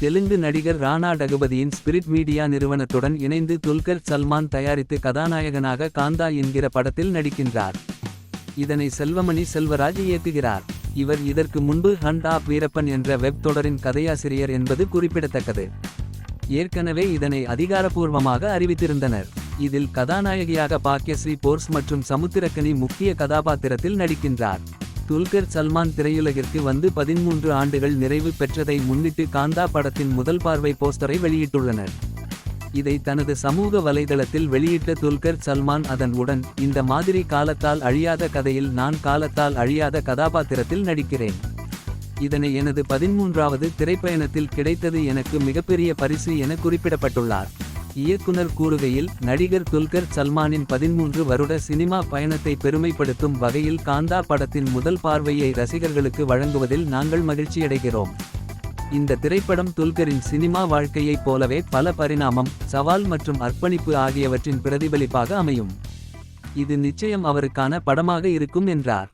தெலுங்கு நடிகர் Rana டகுபதியின் spirit media நிறுவனத்துடன் இணைந்து துல்கர் சல்மான் தயாரித்து கதாநாயகனாக காந்தா என்கிற படத்தில் நடிக்கின்றார். இதனை செல்வமணி செல்வராஜ் இயக்குகிறார். இவர் இதற்கு முன்பு ஹண்ட் ஆப் வீரப்பன் என்ற வெப் தொடரின் கதையாசிரியர் என்பது குறிப்பிடத்தக்கது. ஏற்கனவே இதனை அதிகாரப்பூர்வமாக அறிவித்திருந்தனர். இதில் கதாநாயகியாக பாக்யஸ்ரீ போர்ஸ் மற்றும் சமுத்திரக்கனி முக்கிய கதாபாத்திரத்தில் நடிக்கின்றார். துல்கர் சல்மான் திரையுலகிற்கு வந்து 13 ஆண்டுகள் நிறைவு பெற்றதை முன்னிட்டு காந்தா படத்தின் முதல் பார்வை போஸ்டரை வெளியிட்டுள்ளனர். இதை தனது சமூக வலைதளத்தில் வெளியிட்ட துல்கர் சல்மான் அதன் உடன் இந்த மாதிரி காலத்தால் அழியாத கதையில் நான் காலத்தால் அழியாத கதாபாத்திரத்தில் நடிக்கிறேன். இதனை எனது 13வது திரைப்பயணத்தில் கிடைத்தது எனக்கு மிகப்பெரிய பரிசு என குறிப்பிடப்பட்டுள்ளார். இயக்குனர் கூறுகையில், நடிகர் துல்கர் சல்மானின் 13 வருட சினிமா பயணத்தை பெருமைப்படுத்தும் வகையில் காந்தா படத்தின் முதல் பார்வையை ரசிகர்களுக்கு வழங்குவதில் நாங்கள் மகிழ்ச்சியடைகிறோம். இந்த திரைப்படம் துல்கரின் சினிமா வாழ்க்கையைப் போலவே பல பரிணாமம், சவால் மற்றும் அர்ப்பணிப்பு ஆகியவற்றின் பிரதிபலிப்பாக அமையும். இது நிச்சயம் அவருக்கான படமாக இருக்கும் என்றார்.